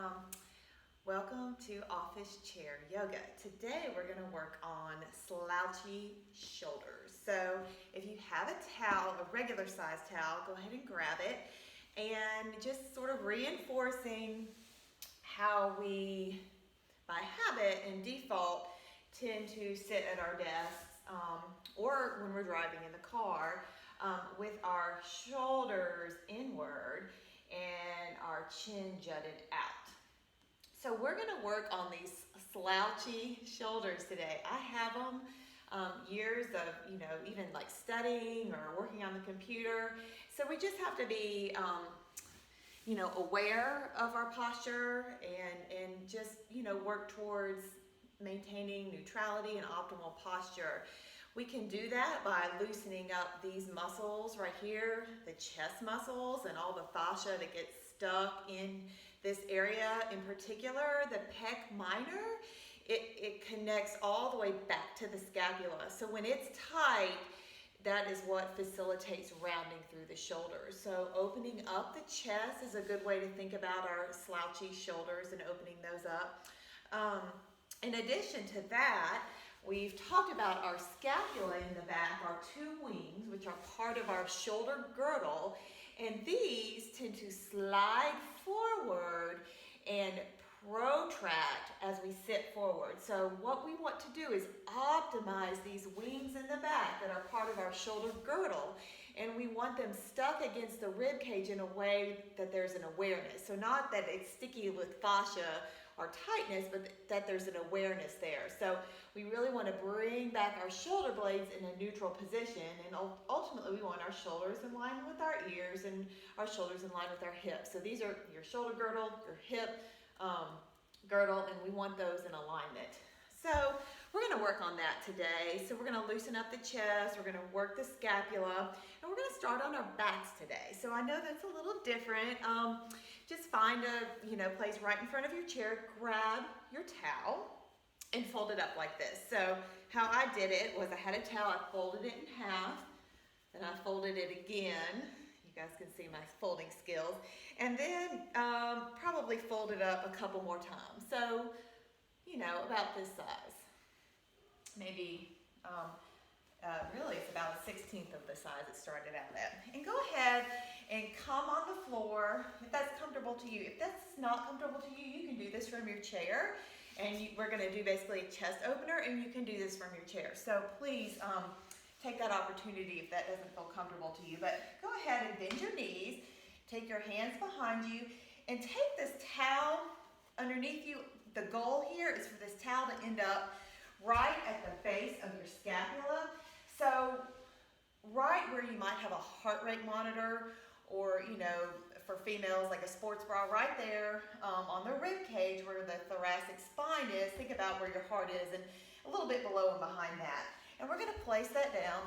Um, Welcome to Office Chair Yoga. Today we're going to work on slouchy shoulders. So if you have a towel, a regular size towel, go ahead and grab it and just sort of reinforcing how we, by habit and default, tend to sit at our desks or when we're driving in the car with our shoulders inward and our chin jutted out. So we're going to work on these slouchy shoulders today. I have them years of, even like studying or working on the computer. So we just have to be, aware of our posture and just, work towards maintaining neutrality and optimal posture. We can do that by loosening up these muscles right here, the chest muscles and all the fascia that gets stuck in this area, in particular, the pec minor. It connects all the way back to the scapula. So when it's tight, that is what facilitates rounding through the shoulders. So opening up the chest is a good way to think about our slouchy shoulders and opening those up. In addition to that, we've talked about our scapula in the back, our two wings, which are part of our shoulder girdle, and these tend to slide forward and protract as we sit forward. So what we want to do is optimize these wings in the back that are part of our shoulder girdle, and we want them stuck against the rib cage in a way that there's an awareness. So not that it's sticky with fascia or tightness, but that there's an awareness there. So we really want to bring back our shoulder blades in a neutral position, and ultimately we want our shoulders in line with our ears and our shoulders in line with our hips. So these are your shoulder girdle, your hip girdle, and we want those in alignment. So we're going to work on that today. So we're going to loosen up the chest, we're going to work the scapula, and we're going to start on our backs today. So I know that's a little different. Just find a place right in front of your chair, grab your towel, and fold it up like this. So how I did it was I had a towel, I folded it in half, then I folded it again. You guys can see my folding skills. And then probably fold it up a couple more times. So, about this size. Maybe, really it's about a 16th of the size it started out at. And go ahead and come on the floor if that's comfortable to you. If that's not comfortable to you, you can do this from your chair. And we're going to do basically a chest opener, and you can do this from your chair. So please take that opportunity if that doesn't feel comfortable to you. But go ahead and bend your knees, take your hands behind you, and take this towel underneath you. The goal here is for this towel to end up right at the base of your scapula. So right where you might have a heart rate monitor, or for females like a sports bra, right there on the rib cage where the thoracic spine is. Think about where your heart is and a little bit below and behind that. And we're going to place that down,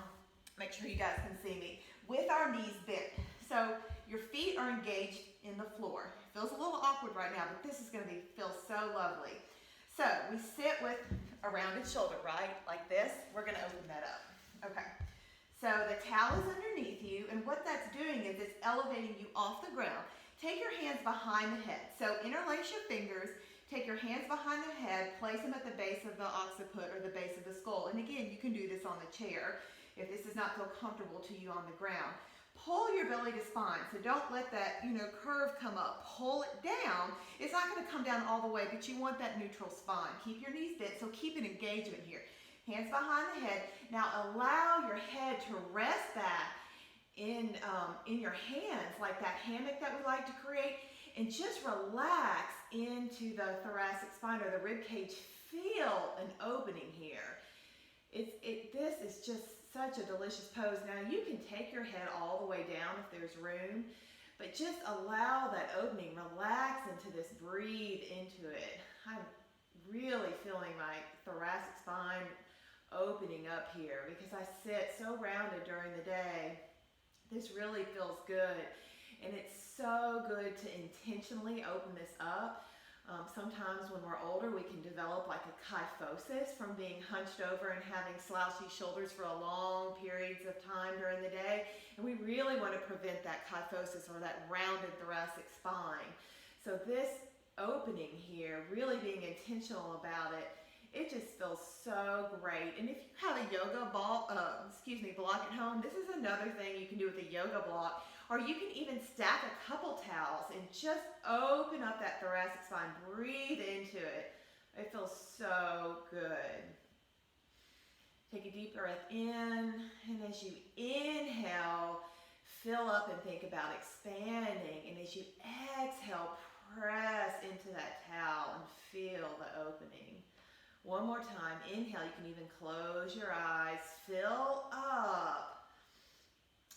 make sure you guys can see me, with our knees bent. So your feet are engaged in the floor. It feels a little awkward right now, but this is going to feel so lovely. So we sit with a rounded shoulder, right? Like this. We're going to open that up. Okay. So the towel is underneath you, and what that's doing is it's elevating you off the ground. Take your hands behind the head. So interlace your fingers, take your hands behind the head, place them at the base of the occiput or the base of the skull. And again, you can do this on the chair if this does not feel comfortable to you on the ground. Pull your belly to spine, so don't let that curve come up. Pull it down. It's not going to come down all the way, but you want that neutral spine. Keep your knees bent, so keep an engagement here. Hands behind the head. Now allow your head to rest back in your hands, like that hammock that we like to create, and just relax into the thoracic spine or the rib cage. Feel an opening here. This is just such a delicious pose. Now you can take your head all the way down if there's room, but just allow that opening. Relax into this. Breathe into it. I'm really feeling my thoracic spine opening up here because I sit so rounded during the day. This really feels good, and it's so good to intentionally open this up. Sometimes when we're older, we can develop like a kyphosis from being hunched over and having slouchy shoulders for a long periods of time during the day, and we really want to prevent that kyphosis or that rounded thoracic spine. So this opening here, really being intentional about it, it just feels so great. And if you have a yoga block at home, this is another thing you can do with a yoga block. Or you can even stack a couple towels and just open up that thoracic spine. Breathe into it. It feels so good. Take a deep breath in, and as you inhale, fill up and think about expanding. And as you exhale, press into that towel and feel the opening. One more time. Inhale. You can even close your eyes. Fill up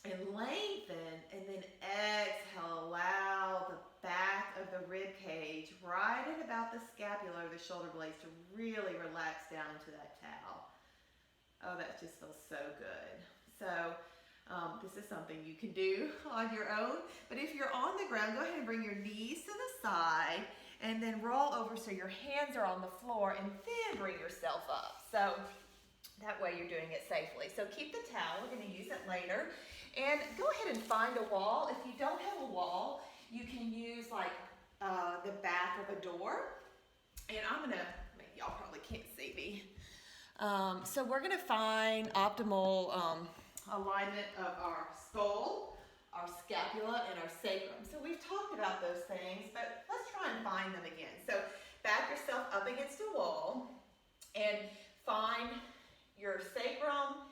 and lengthen. And then exhale. Allow the back of the rib cage right at about the scapula or the shoulder blades to really relax down into that towel. Oh, that just feels so good. So this is something you can do on your own. But if you're on the ground, go ahead and bring your knees to the side and then roll over so your hands are on the floor, and then bring yourself up. So that way you're doing it safely. So keep the towel. We're going to use it later. And go ahead and find a wall. If you don't have a wall, you can use like the back of a door. And I'm going to, y'all probably can't see me. So we're going to find optimal alignment of our skull, our scapula, and our sacrum. So we've talked about those things, but let's try and find them again. So back yourself up against a wall and find your sacrum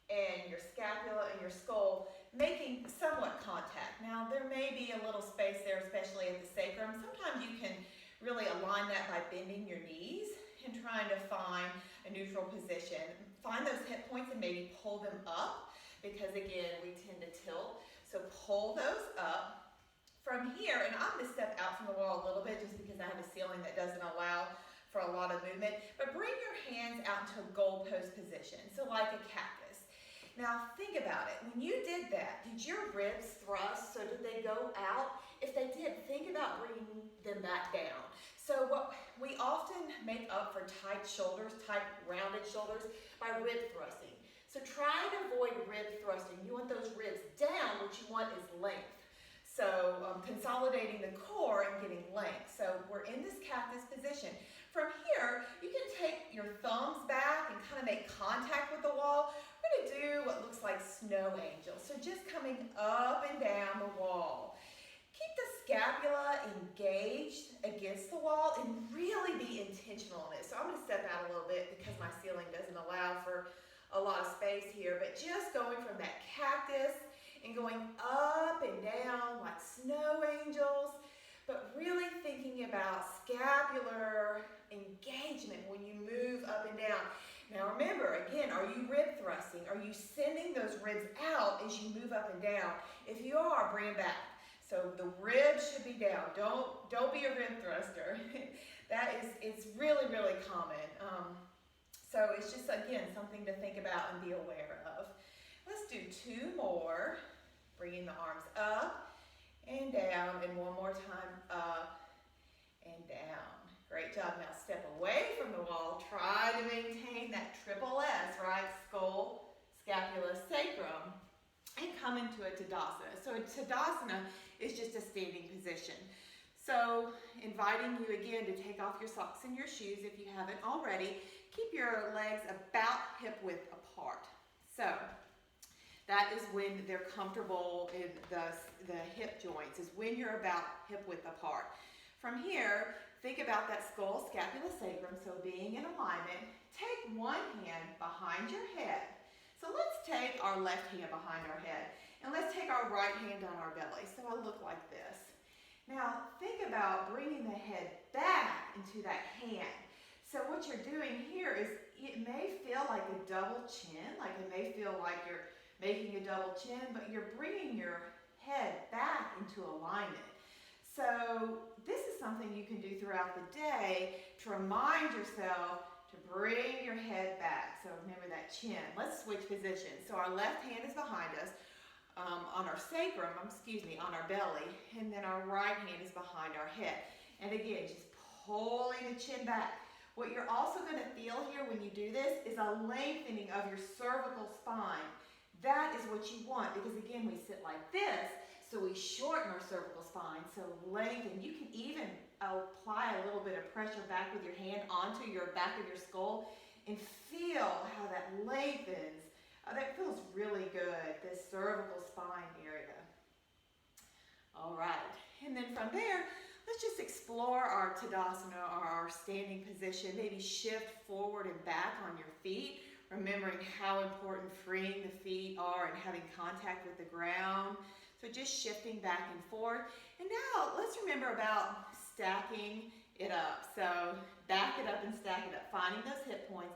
and your scapula and your skull making somewhat contact. Now there may be a little space there, especially at the sacrum. Sometimes you can really align that by bending your knees and trying to find a neutral position. Find those hip points and maybe pull them up, because again, we tend to tilt. So pull those up. From here, and I'm going to step out from the wall a little bit just because I have a ceiling that doesn't allow for a lot of movement, but bring your hands out into a goalpost position, so like a cactus. Now think about it. When you did that, did your ribs thrust? So did they go out? If they did, think about bringing them back down. So what we often make up for tight shoulders, tight rounded shoulders, by rib thrusting. So try to avoid rib thrusting. You want those ribs down. What you want is length. So consolidating the core and getting length. So we're in this cactus position. From here, you can take your thumbs back and kind of make contact with the wall. We're going to do what looks like snow angels. So just coming up and down the wall. Keep the scapula engaged against the wall and really be intentional in it. So I'm going to step out a little bit because my ceiling doesn't allow for a lot of space here. But just going from that cactus and going up and down like snow angels, but really thinking about scapular engagement when you move up and down. Now remember, again, are you rib thrusting? Are you sending those ribs out as you move up and down? If you are, bring them back. So the ribs should be down. Don't be a rib thruster. It's really, really common. So it's just, again, something to think about and be aware of. Let's do two more. Bringing the arms up and down, and one more time up and down. Great job. Now step away from the wall. Try to maintain that triple S, right? Skull, scapula, sacrum, and come into a Tadasana. So a Tadasana is just a standing position. So inviting you again to take off your socks and your shoes if you haven't already. Keep your legs about hip width apart. So that is when they're comfortable in the hip joints, is when you're about hip width apart. From here, think about that skull, scapula, sacrum, so being in alignment. Take one hand behind your head. So let's take our left hand behind our head, and let's take our right hand on our belly. So I look like this. Now think about bringing the head back into that hand. So what you're doing here is, it may feel like a double chin, like it may feel like you're making a double chin, but you're bringing your head back into alignment. So this is something you can do throughout the day to remind yourself to bring your head back. So remember that chin. Let's switch positions. So our left hand is behind us on our sacrum, on our belly, and then our right hand is behind our head. And again, just pulling the chin back. What you're also going to feel here when you do this is a lengthening of your cervical spine. That is what you want, because again, we sit like this, so we shorten our cervical spine. So lengthen. You can even apply little bit of pressure back with your hand onto your back of your skull and feel how that lengthens. That feels really good, this cervical spine area. All right, and then from there, let's just explore our Tadasana, or our standing position. Maybe shift forward and back on your feet, remembering how important freeing the feet are and having contact with the ground. So just shifting back and forth. And now let's remember about stacking it up. So back it up and stack it up, finding those hip points,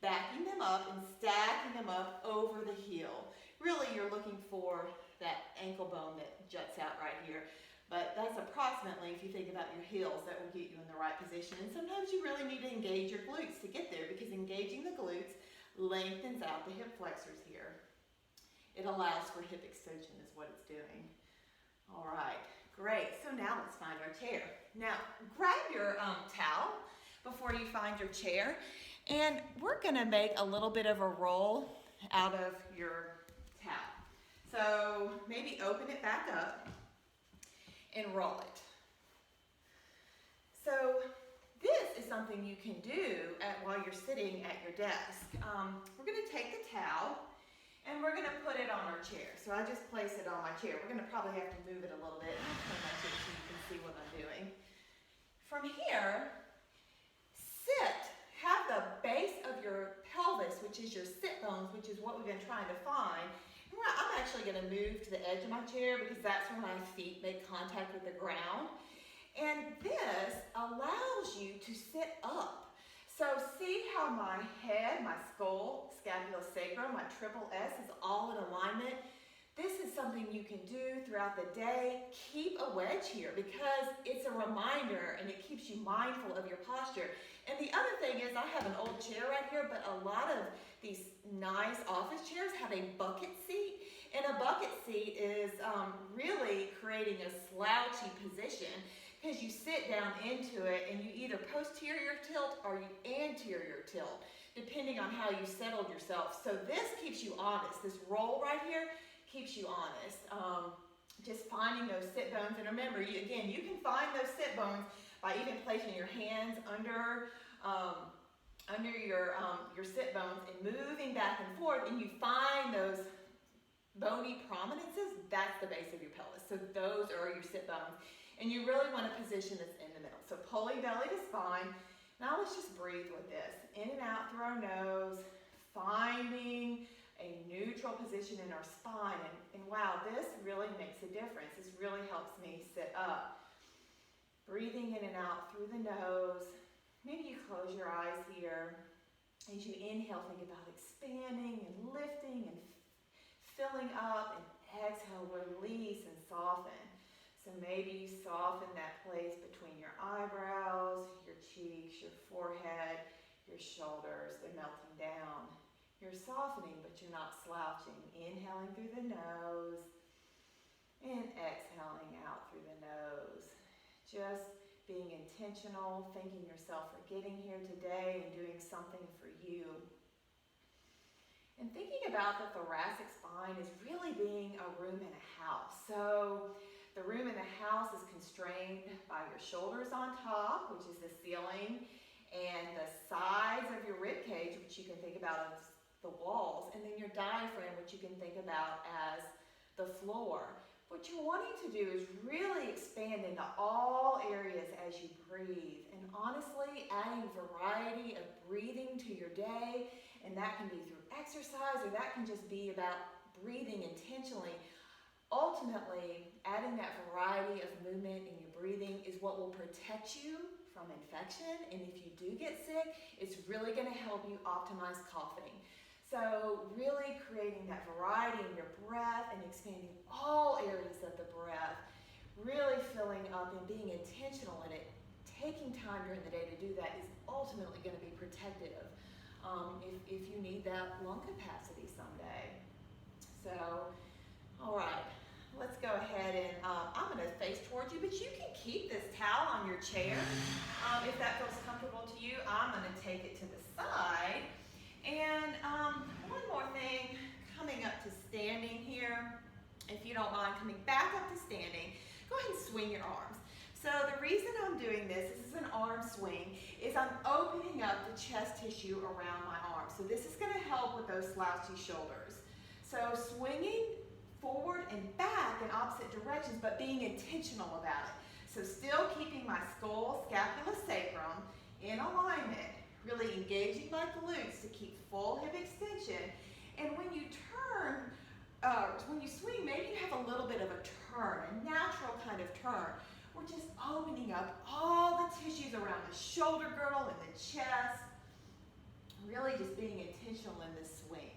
backing them up and stacking them up over the heel. Really, you're looking for that ankle bone that juts out right here. But that's approximately, if you think about your heels, that will get you in the right position. And sometimes you really need to engage your glutes to get there, because engaging the glutes lengthens out the hip flexors here. It allows for hip extension is what it's doing. All right, great. So now let's find our chair. Now, grab your towel before you find your chair. And we're gonna make a little bit of a roll out of your towel. So maybe open it back up and roll it. So this is something you can do while you're sitting at your desk. We're gonna take the towel and we're gonna put it on our chair. So I just place it on my chair. We're gonna probably have to move it a little bit. I'll turn my chair so you can see what I'm doing. From here, sit. Have the base of your pelvis, which is your sit bones, which is what we've been trying to find. And I'm actually gonna move to the edge of my chair because that's where my feet make contact with the ground. And this allows you to sit up. So see how my head, my skull, scapula sacrum, my triple S is all in alignment? This is something you can do throughout the day. Keep a wedge here because it's a reminder and it keeps you mindful of your posture. And the other thing is, I have an old chair right here, but a lot of these nice office chairs have a bucket seat. And a bucket seat is really creating a slouchy position, because you sit down into it and you either posterior tilt or you anterior tilt, depending on how you settled yourself. So this keeps you honest. This roll right here keeps you honest. Just finding those sit bones. And remember, you can find those sit bones by even placing your hands under your sit bones and moving back and forth, and you find those bony prominences. That's the base of your pelvis. So those are your sit bones. And you really want to position this in the middle. So pulling belly to spine. Now let's just breathe with this. In and out through our nose, finding a neutral position in our spine. And wow, this really makes a difference. This really helps me sit up. Breathing in and out through the nose. Maybe you close your eyes here. As you inhale, think about expanding and lifting and filling up, and exhale, release and soften. So maybe you soften that place between your eyebrows, your cheeks, your forehead, your shoulders. They're melting down. You're softening, but you're not slouching. Inhaling through the nose and exhaling out through the nose. Just being intentional, thanking yourself for getting here today and doing something for you. And thinking about the thoracic spine is really being a room in a house. So the room in the house is constrained by your shoulders on top, which is the ceiling, and the sides of your rib cage, which you can think about as the walls, and then your diaphragm, which you can think about as the floor. What you're wanting to do is really expand into all areas as you breathe, and honestly, adding variety of breathing to your day, and that can be through exercise, or that can just be about breathing intentionally. Ultimately, adding that variety of movement in your breathing is what will protect you from infection, and if you do get sick, it's really going to help you optimize coughing. So really creating that variety in your breath and expanding all areas of the breath, really filling up and being intentional in it, taking time during the day to do that is ultimately going to be protective if you need that lung capacity someday. So, all right. Let's go ahead and I'm going to face towards you, but you can keep this towel on your chair if that feels comfortable to you. I'm going to take it to the side. And one more thing, coming up to standing here, if you don't mind coming back up to standing, go ahead and swing your arms. So the reason I'm doing doing this is an arm swing, is I'm opening up the chest tissue around my arm. So this is going to help with those slouchy shoulders. So swinging forward and back in opposite directions, but being intentional about it. So still keeping my skull, scapula, sacrum in alignment, really engaging my glutes to keep full hip extension. And when you turn, when you swing, maybe you have a little bit of a turn, a natural kind of turn. We're just opening up all the tissues around the shoulder girdle and the chest, really just being intentional in this swing.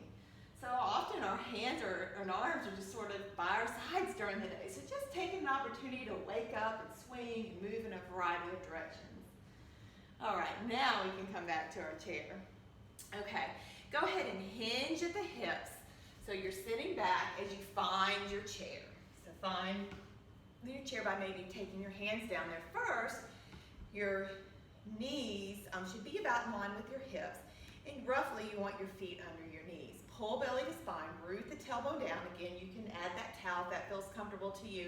So often our hands and arms are just sort of by our sides during the day. So just taking an opportunity to wake up and swing and move in a variety of directions. All right, now we can come back to our chair. Okay, go ahead and hinge at the hips. So you're sitting back as you find your chair. So find your chair by maybe taking your hands down there first. Your knees should be about in line with your hips. And roughly you want your feet under your knees. Pull belly to spine, root the tailbone down. Again, you can add that towel if that feels comfortable to you.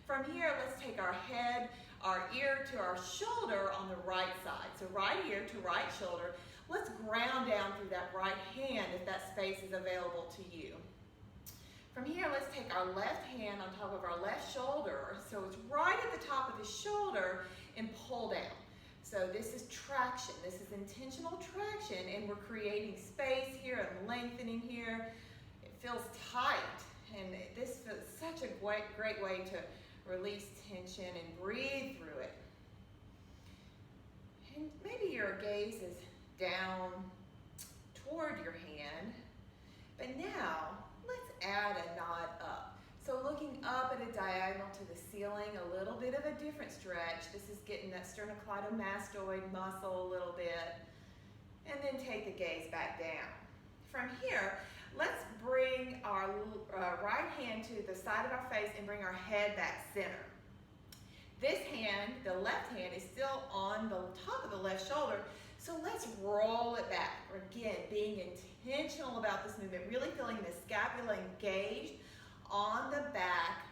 From here, let's take our head, our ear to our shoulder on the right side. So right ear to right shoulder. Let's ground down through that right hand if that space is available to you. From here, let's take our left hand on top of our left shoulder. So it's right at the top of the shoulder and pull down. So this is traction. This is intentional traction, and we're creating space here and lengthening here. It feels tight, and this feels such a great way to release tension and breathe through it. And maybe your gaze is down toward your hand, but now let's add a nod up. So looking up at a diagonal to the ceiling, a little bit of a different stretch. This is getting that sternocleidomastoid muscle a little bit. And then take the gaze back down. From here, let's bring our right hand to the side of our face and bring our head back center. This hand, the left hand, is still on the top of the left shoulder. So let's roll it back. Again, being intentional about this movement, really feeling the scapula engaged on the back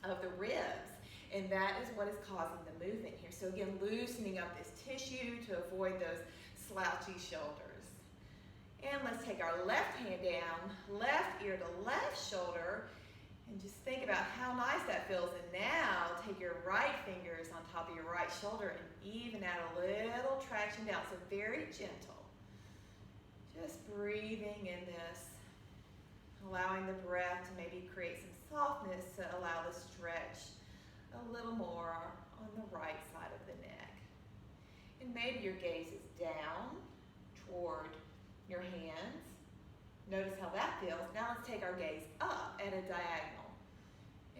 of the ribs, and that is what is causing the movement here. So again, loosening up this tissue to avoid those slouchy shoulders. And let's take our left hand down, left ear to left shoulder, and just think about how nice that feels. And now take your right fingers on top of your right shoulder and even add a little traction down. So very gentle. Just breathing in this. Allowing the breath to maybe create some softness to allow the stretch a little more on the right side of the neck. And maybe your gaze is down toward your hands. Notice how that feels. Now let's take our gaze up at a diagonal.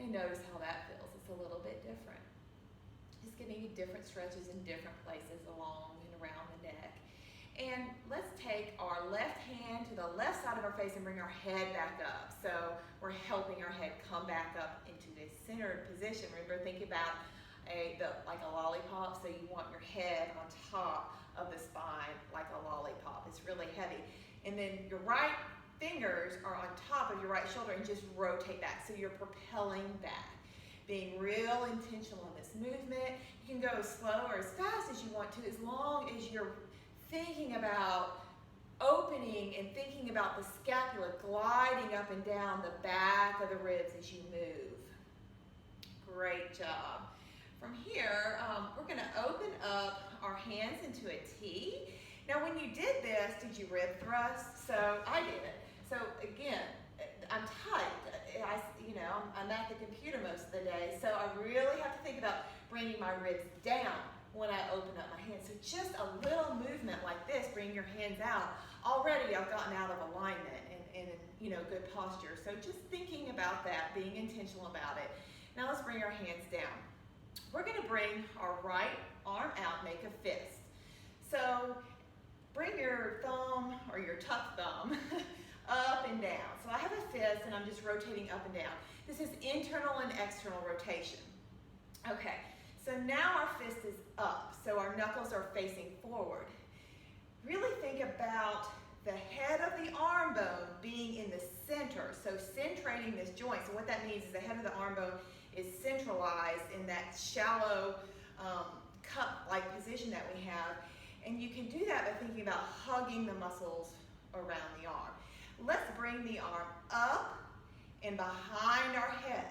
And notice how that feels. It's a little bit different. Just getting different stretches in different places along and around the neck. And let's take our left hand to the left side of our face and bring our head back up. So we're helping our head come back up into this centered position. Remember, think about like a lollipop. So you want your head on top of the spine like a lollipop. It's really heavy. And then your right fingers are on top of your right shoulder and just rotate back. So you're propelling back. Being real intentional in this movement. You can go as slow or as fast as you want to, as long as you're thinking about opening and thinking about the scapula gliding up and down the back of the ribs as you move. Great job. From here, we're going to open up our hands into a T. Now when you did this, did you rib thrust? So I did it. So again, I'm tight. I'm at the computer most of the day, so I really have to think about bringing my ribs down when I open up my hands. So just a little movement like this, bring your hands out. Already I've gotten out of alignment and good posture. So just thinking about that, being intentional about it. Now let's bring our hands down. We're gonna bring our right arm out, make a fist. So bring your thumb or your tucked thumb up and down. So I have a fist and I'm just rotating up and down. This is internal and external rotation. Okay. So now our fist is up, so our knuckles are facing forward. Really think about the head of the arm bone being in the center, so centrating this joint. So what that means is the head of the arm bone is centralized in that shallow cup side position that we have. And you can do that by thinking about hugging the muscles around the arm. Let's bring the arm up and behind our head.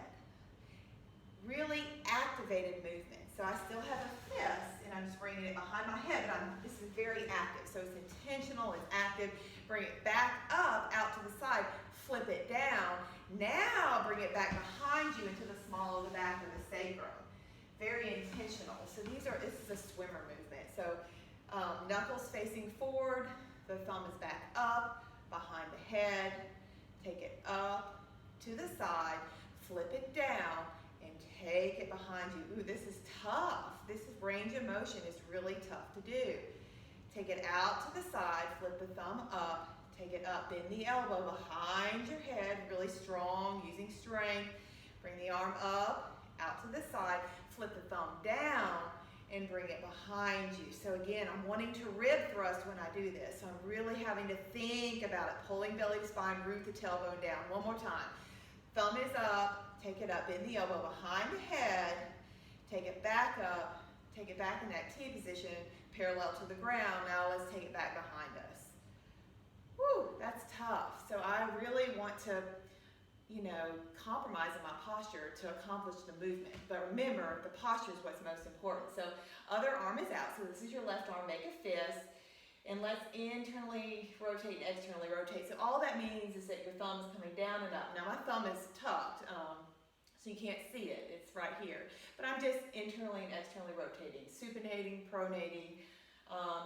Really activated movement. So I still have a fist and I'm just bringing it behind my head, but this is very active. So it's intentional, it's active. Bring it back up, out to the side, flip it down. Now bring it back behind you into the small of the back of the sacrum. Very intentional. So this is a swimmer movement. So knuckles facing forward, the thumb is back up, behind the head, take it up to the side, flip it down, and take it behind you. Ooh, this is tough. This is range of motion is really tough to do. Take it out to the side, flip the thumb up, take it up, bend the elbow behind your head, really strong, using strength. Bring the arm up, out to the side, flip the thumb down, and bring it behind you. So again, I'm wanting to rib thrust when I do this. So I'm really having to think about it. Pulling belly to spine, root the tailbone down. One more time. Thumb is up, take it up, bend the elbow behind the head, take it back up, take it back in that T position, parallel to the ground. Now let's take it back behind us. Whew, that's tough. So I really want to, compromise in my posture to accomplish the movement. But remember, the posture is what's most important. So other arm is out. So this is your left arm, make a fist. And let's internally rotate and externally rotate. So all that means is that your thumb is coming down and up. Now my thumb is tucked, so you can't see it. It's right here. But I'm just internally and externally rotating, supinating, pronating,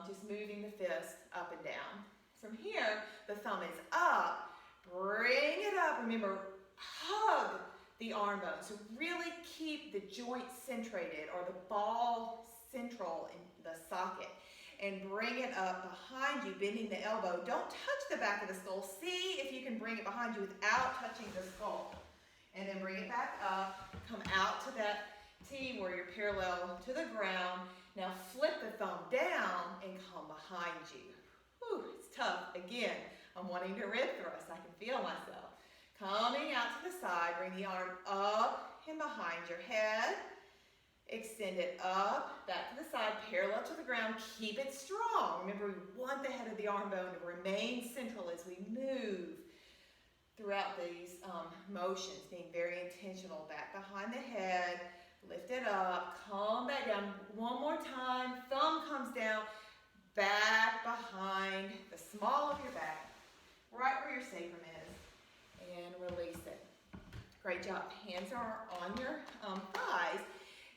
just moving the fist up and down. From here, the thumb is up. Bring it up. Remember, hug the arm bone. So really keep the joint centrated, or the ball central in the socket. And bring it up behind you, bending the elbow. Don't touch the back of the skull. See if you can bring it behind you without touching the skull. And then bring it back up. Come out to that T where you're parallel to the ground. Now flip the thumb down and come behind you. Whew, it's tough. Again, I'm wanting to rib thrust. I can feel myself. Coming out to the side, bring the arm up and behind your head. Extend it up, back to the side, parallel to the ground. Keep it strong. Remember, we want the head of the arm bone to remain central as we move throughout these motions, being very intentional. Back behind the head, lift it up, come back down. One more time, thumb comes down, back behind the small of your back, right where your sacrum is, and release it. Great job. Hands are on your thighs.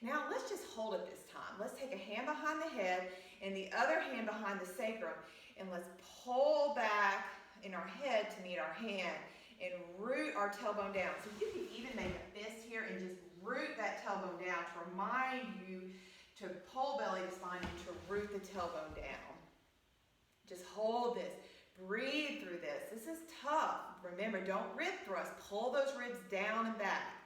Now let's just hold it this time. Let's take a hand behind the head and the other hand behind the sacrum, and let's pull back in our head to meet our hand and root our tailbone down. So you can even make a fist here and just root that tailbone down to remind you to pull belly to spine and to root the tailbone down. Just hold this. Breathe through this. This is tough. Remember, don't rib thrust. Pull those ribs down and back.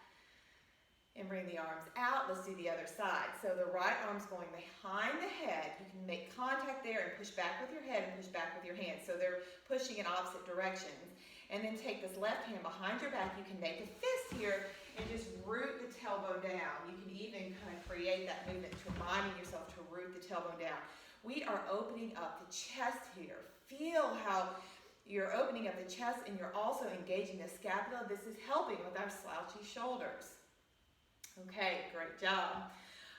And bring the arms out. Let's do the other side. So the right arm's going behind the head. You can make contact there and push back with your head and push back with your hands. So they're pushing in opposite directions. And then take this left hand behind your back. You can make a fist here and just root the tailbone down. You can even kind of create that movement to reminding yourself to root the tailbone down. We are opening up the chest here. Feel how you're opening up the chest and you're also engaging the scapula. This is helping with our slouchy shoulders. Okay, great job.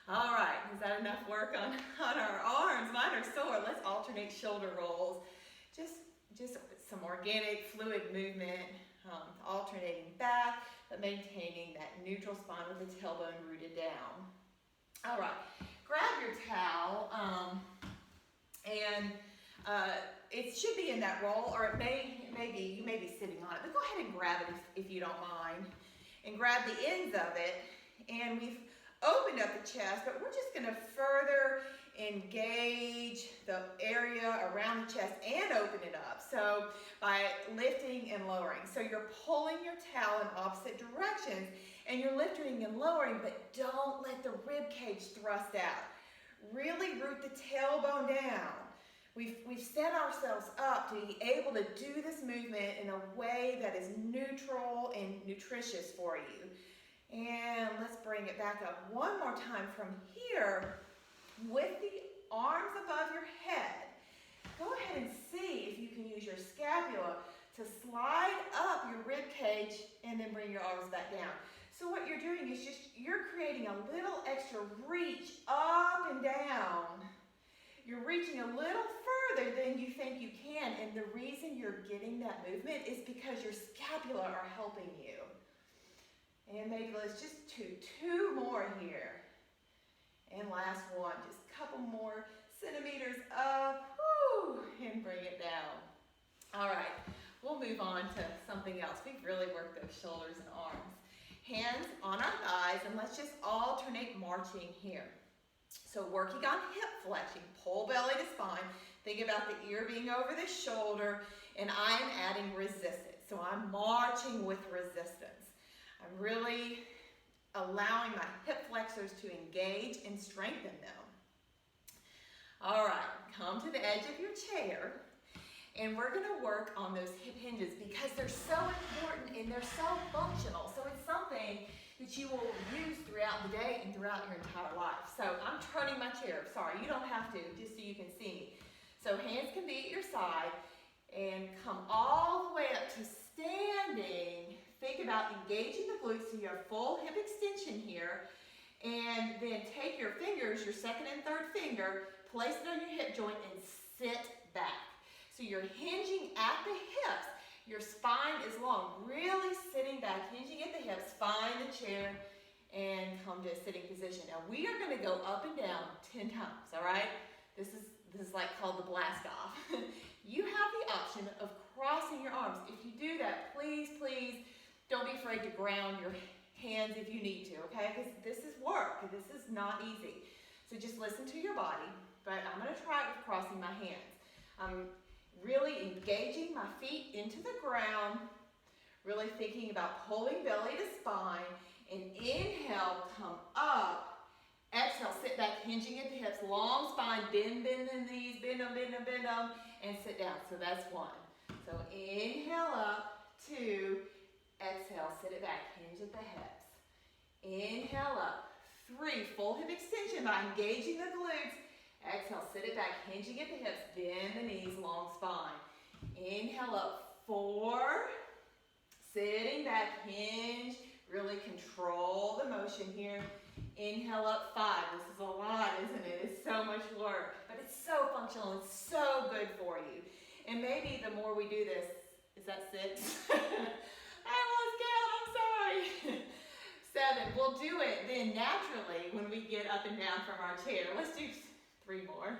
All right, is that enough work on our arms? Mine are sore. Let's alternate shoulder rolls. Just some organic fluid movement, alternating back, but maintaining that neutral spine with the tailbone rooted down. All right, grab your towel, and it should be in that roll, or it may be, you may be sitting on it, but go ahead and grab it if you don't mind, and grab the ends of it. And we've opened up the chest, but we're just going to further engage the area around the chest and open it up. So by lifting and lowering. So you're pulling your towel in opposite directions and you're lifting and lowering, but don't let the rib cage thrust out. Really root the tailbone down. We've set ourselves up to be able to do this movement in a way that is neutral and nutritious for you. And let's bring it back up one more time from here with the arms above your head. Go ahead and see if you can use your scapula to slide up your rib cage and then bring your arms back down. So what you're doing is you're creating a little extra reach up and down. You're reaching a little further than you think you can, and the reason you're getting that movement is because your scapula are helping you. And maybe let's just do two more here. And last one, just a couple more centimeters up, and bring it down. All right, we'll move on to something else. We've really worked those shoulders and arms. Hands on our thighs, and let's just alternate marching here. So working on hip flexion, pull belly to spine. Think about the ear being over the shoulder, and I'm adding resistance. So I'm marching with resistance. I'm really allowing my hip flexors to engage and strengthen them. All right, come to the edge of your chair, and we're gonna work on those hip hinges because they're so important and they're so functional. So it's something that you will use throughout the day and throughout your entire life. So I'm turning my chair. Sorry, you don't have to, just so you can see me. So hands can be at your side and come all the way up to standing. Think about engaging the glutes so you have full hip extension here. And then take your fingers, your second and third finger, place it on your hip joint and sit back. So you're hinging at the hips. Your spine is long, really sitting back, hinging at the hips. Find the chair and come to a sitting position. Now we are going to go up and down 10 times, all right? This is like called the blast off. You have the option of crossing your arms. If you do that, please, please don't be afraid to ground your hands if you need to, okay? Because this is work. This is not easy. So just listen to your body, but I'm going to try it with crossing my hands. I'm really engaging my feet into the ground, really thinking about pulling belly to spine, and inhale, come up. Exhale, sit back, hinging at the hips, long spine, bend the knees, bend them, and sit down. So that's one. So inhale up, 2, exhale, sit it back, hinge at the hips. Inhale up, 3, full hip extension by engaging the glutes. Exhale, sit it back, hinging at the hips, bend the knees, long spine. Inhale up, 4, sitting back, hinge, really control the motion here. Inhale up, 5. This is a lot, isn't it? It's so much work, but it's so functional and so good for you. And maybe the more we do this, is that 6? I lost count, I'm sorry. 7, we'll do it then naturally when we get up and down from our chair. Let's do 3 more.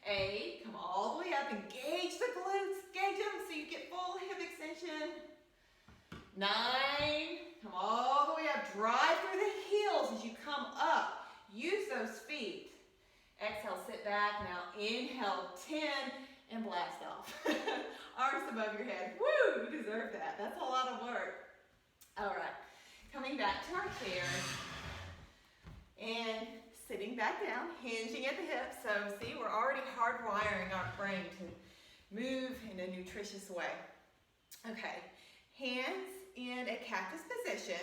8, come all the way up, engage the glutes, engage them so you get full hip extension. 9, come all the way up, drive through the heels as you come up. Use those feet. Exhale, sit back. Now inhale, 10, and blast off. Arms above your head. Woo, you deserve that. That's a lot of work. All right, coming back to our chairs and sitting back down, hinging at the hips. So see, we're already hardwiring our brain to move in a nutritious way. Okay, hands in a cactus position.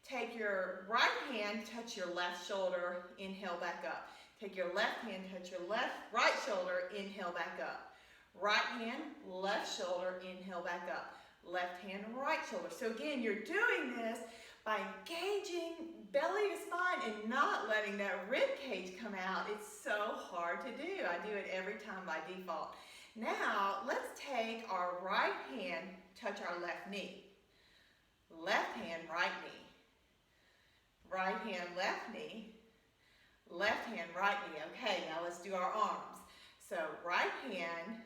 Take your right hand, touch your left shoulder, inhale back up. Take your left hand, touch your right shoulder, inhale back up. Right hand, left shoulder, inhale back up. Left hand, right shoulder. So again, you're doing this by engaging belly to spine and not letting that rib cage come out. It's so hard to do. I do it every time by default. Now, let's take our right hand, touch our left knee. Left hand, right knee. Right hand, left knee. Left hand, right knee. Okay, now let's do our arms. So right hand,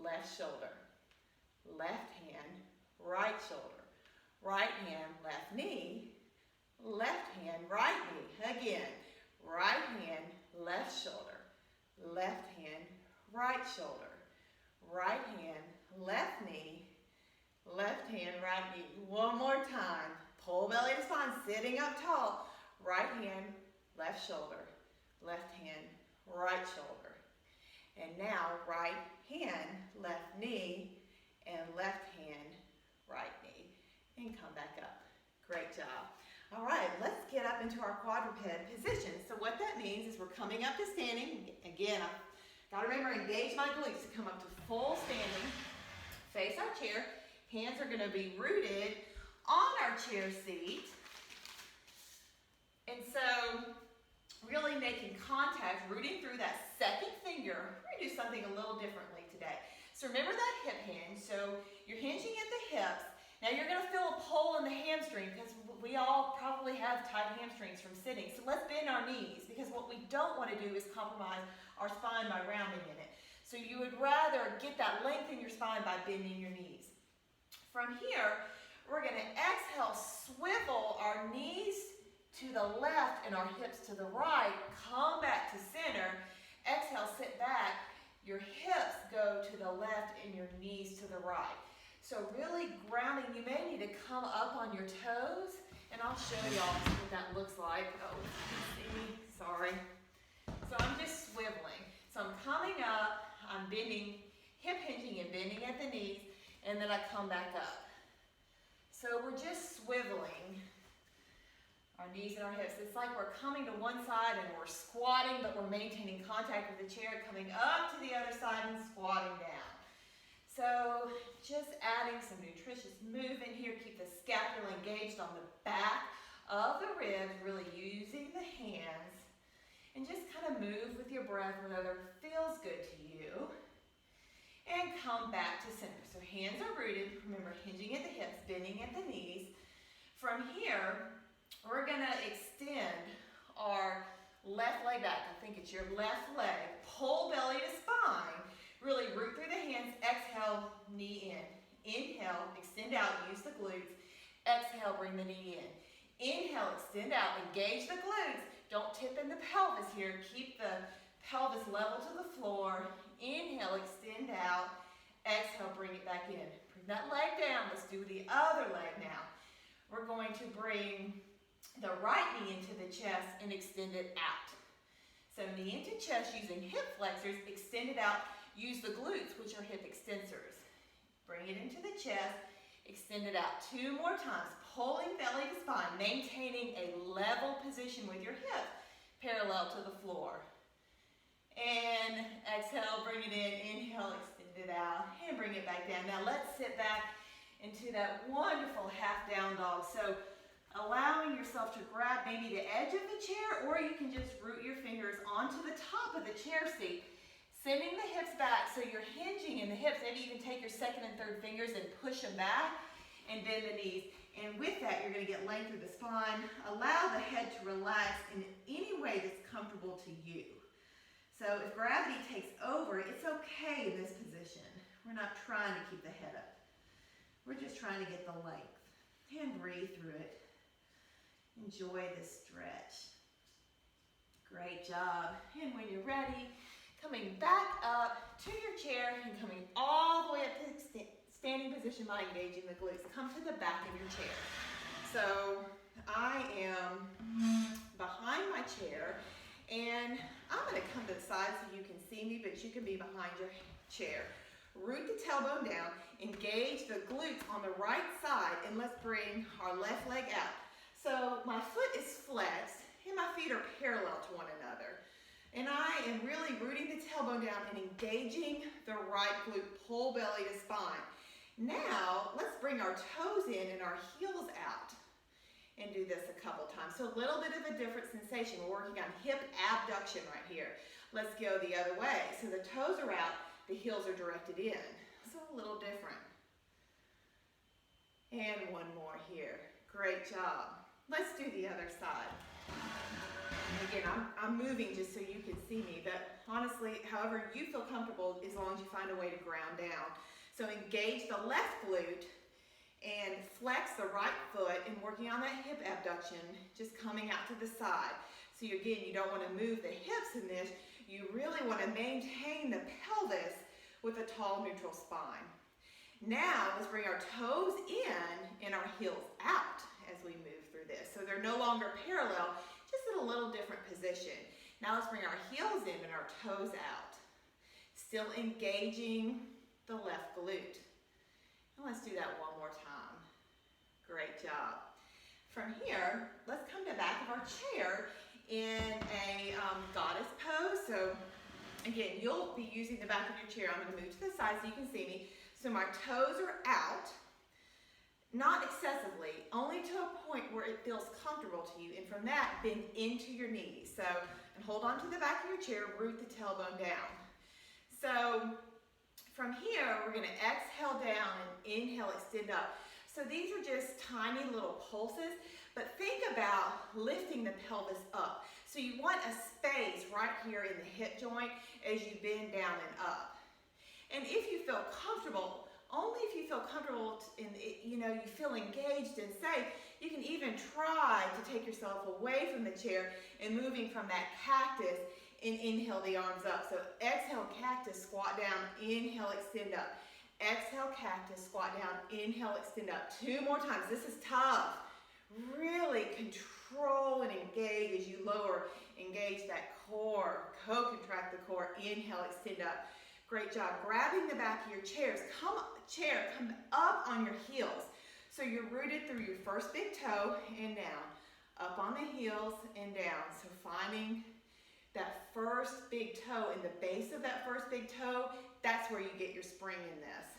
left shoulder. Left hand, right shoulder. Right hand, left knee. Left hand, right knee. Again, right hand, left shoulder. Left hand, right shoulder. Right hand, left knee. Left hand, right knee. One more time. Pull belly to spine, sitting up tall. Right hand, left shoulder. Left hand, right shoulder. And now right hand, left knee, and left hand, right knee. And come back up. Great job. All right, let's get up into our quadruped position. So what that means is we're coming up to standing. Again, I've got to remember, engage my glutes to come up to full standing. Face our chair. Hands are going to be rooted on our chair seat. And so really making contact, rooting through that second finger. We're going to do something a little differently today. So remember that hip hinge. So you're hinging at the hips. Now you're going to feel a pull in the hamstring because we all probably have tight hamstrings from sitting. So let's bend our knees because what we don't want to do is compromise our spine by rounding in it. So you would rather get that length in your spine by bending your knees. From here, we're going to exhale, swivel our knees to the left and our hips to the right. Come back to center. Exhale, sit back. Your hips go to the left and your knees to the right. So really grounding, you may need to come up on your toes, and I'll show y'all what that looks like. Oh, you can see me, sorry. So I'm just swiveling. So I'm coming up, I'm bending, hip hinging and bending at the knees, and then I come back up. So we're just swiveling our knees and our hips. It's like we're coming to one side and we're squatting, but we're maintaining contact with the chair, coming up to the other side and squatting down. So just adding some nutritious movement here. Keep the scapula engaged on the back of the ribs, really using the hands. And just kind of move with your breath, whatever feels good to you. And come back to center. So hands are rooted. Remember, hinging at the hips, bending at the knees. From here, we're going to extend our left leg back. I think it's your left leg. Pull belly to spine. Really root through the hands. Exhale, knee in. Inhale, extend out, use the glutes. Exhale, bring the knee in. Inhale, extend out, engage the glutes. Don't tip in the pelvis here. Keep the pelvis level to the floor. Inhale, extend out. Exhale, bring it back in. Bring that leg down. Let's do the other leg now. We're going to bring the right knee into the chest and extend it out. So knee into chest using hip flexors, extend it out. Use the glutes, which are hip extensors. Bring it into the chest, extend it out 2 more times, pulling belly to spine, maintaining a level position with your hips, parallel to the floor. And exhale, bring it in, inhale, extend it out, and bring it back down. Now let's sit back into that wonderful half down dog. So allowing yourself to grab maybe the edge of the chair, or you can just root your fingers onto the top of the chair seat. Sending the hips back so you're hinging in the hips. Maybe you can take your second and third fingers and push them back and bend the knees. And with that, you're going to get length through the spine. Allow the head to relax in any way that's comfortable to you. So if gravity takes over, it's okay in this position. We're not trying to keep the head up. We're just trying to get the length. And breathe through it. Enjoy this stretch. Great job. And when you're ready, coming back up to your chair and coming all the way up to the standing position by engaging the glutes. Come to the back of your chair. So I am behind my chair and I'm going to come to the side so you can see me, but you can be behind your chair. Root the tailbone down, engage the glutes on the right side, and let's bring our left leg out. So my foot is flexed and my feet are parallel to one another. And I am really rooting the tailbone down and engaging the right glute, pull belly to spine. Now, let's bring our toes in and our heels out and do this a couple times. So a little bit of a different sensation. We're working on hip abduction right here. Let's go the other way. So the toes are out, the heels are directed in. So a little different. And one more here. Great job. Let's do the other side. Again, I'm moving just so you can see me, but honestly, however you feel comfortable, as long as you find a way to ground down. So engage the left glute and flex the right foot and working on that hip abduction, just coming out to the side. So again, you don't want to move the hips in this. You really want to maintain the pelvis with a tall neutral spine. Now, let's bring our toes in and our heels out as we move through this. So they're no longer parallel, just in a little different position. Now let's bring our heels in and our toes out. Still engaging the left glute. And let's do that one more time. Great job. From here, let's come to the back of our chair in a goddess pose. So again, you'll be using the back of your chair. I'm going to move to the side so you can see me. So my toes are out, not excessively, only to a point where it feels comfortable to you. And from that, bend into your knees. So, and hold on to the back of your chair, root the tailbone down. So from here, we're going to exhale down and inhale, extend up. So these are just tiny little pulses, but think about lifting the pelvis up. So you want a space right here in the hip joint as you bend down and up. And if you feel comfortable, only if you feel comfortable and you feel engaged and safe, you can even try to take yourself away from the chair and moving from that cactus and inhale the arms up. So exhale, cactus, squat down, inhale, extend up. Exhale, cactus, squat down, inhale, extend up. 2 more times. This is tough. Really control and engage as you lower, engage that core, co-contract the core, inhale, extend up. Great job. Grabbing the back of your chairs. Come up on your heels. So you're rooted through your first big toe and down. Up on the heels and down. So finding that first big toe and the base of that first big toe, that's where you get your spring in this.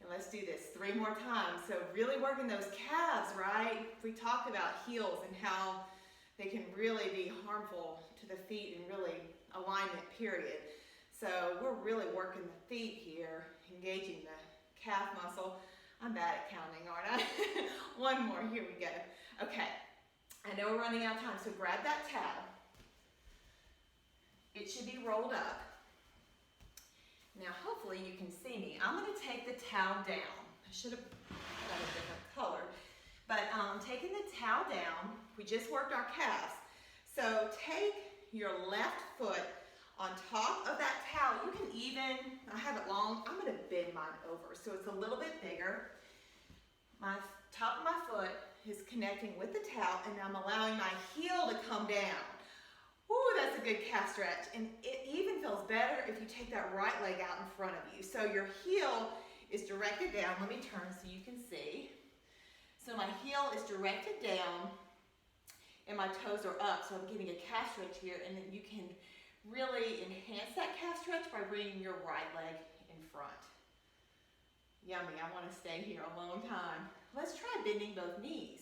And let's do this 3 more times. So really working those calves, right? We talk about heels and how they can really be harmful to the feet and really alignment, period. So we're really working the feet here, engaging the calf muscle. I'm bad at counting, aren't I? 1 more, here we go. Okay, I know we're running out of time, so grab that towel. It should be rolled up. Now, hopefully you can see me. I'm going to take the towel down. I should have got a different color. But taking the towel down, we just worked our calves. So take your left foot on top of that towel. You can even, I have it long, I'm going to bend mine over so it's a little bit bigger. My top of my foot is connecting with the towel and I'm allowing my heel to come down. Ooh, that's a good calf stretch. And it even feels better if you take that right leg out in front of you. So your heel is directed down. Let me turn so you can see. So my heel is directed down and my toes are up. So I'm getting a calf stretch here, and then you can really enhance that calf stretch by bringing your right leg in front. Yummy, I want to stay here a long time. Let's try bending both knees.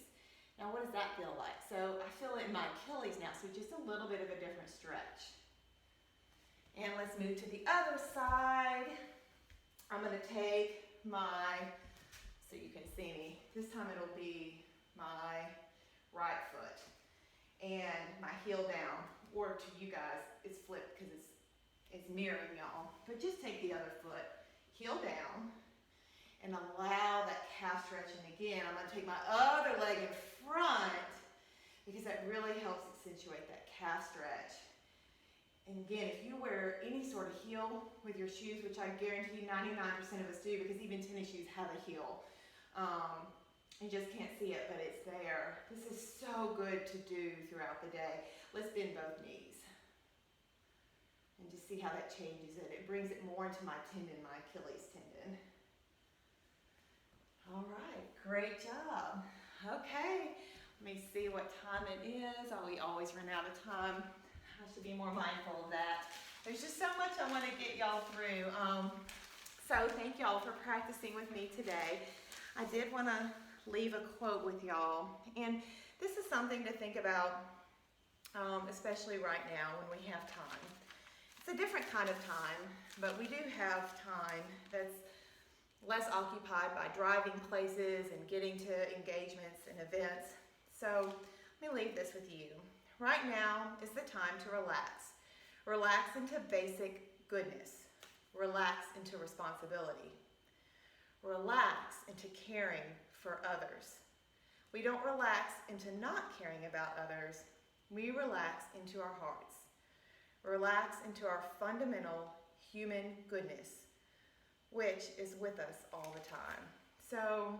Now, what does that feel like? So I feel it in my Achilles now, so just a little bit of a different stretch. And let's move to the other side. I'm going to take my, so you can see me, this time it'll be my right foot and my heel down, or to you guys, it's flipped because it's mirroring y'all. But just take the other foot, heel down, and allow that calf stretch. And again, I'm going to take my other leg in front because that really helps accentuate that calf stretch. And again, if you wear any sort of heel with your shoes, which I guarantee 99% of us do, because even tennis shoes have a heel. You just can't see it, but it's there. This is so good to do throughout the day. Let's bend both knees. And just see how that changes it. It brings it more into my tendon, my Achilles tendon. All right, great job. Okay, let me see what time it is. Oh, we always run out of time. I should be more mindful of that. There's just so much I want to get y'all through. So thank y'all for practicing with me today. I did want to leave a quote with y'all, and this is something to think about, especially right now when we have time. It's a different kind of time, but we do have time that's less occupied by driving places and getting to engagements and events. So let me leave this with you. Right now is the time to relax. Relax into basic goodness. Relax into responsibility. Relax into caring for others. We don't relax into not caring about others. We relax into our hearts. Relax into our fundamental human goodness, which is with us all the time. So,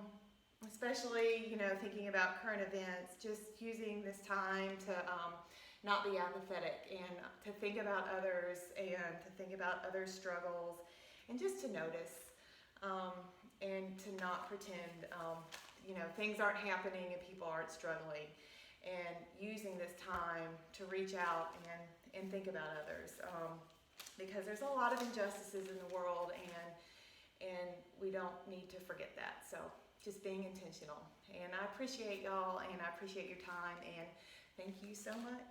especially, thinking about current events, just using this time to not be apathetic and to think about others and to think about others' struggles and just to notice and to not pretend things aren't happening and people aren't struggling, and using this time to reach out and think about others, because there's a lot of injustices in the world, and we don't need to forget that. So just being intentional. And I appreciate y'all, and I appreciate your time, and thank you so much.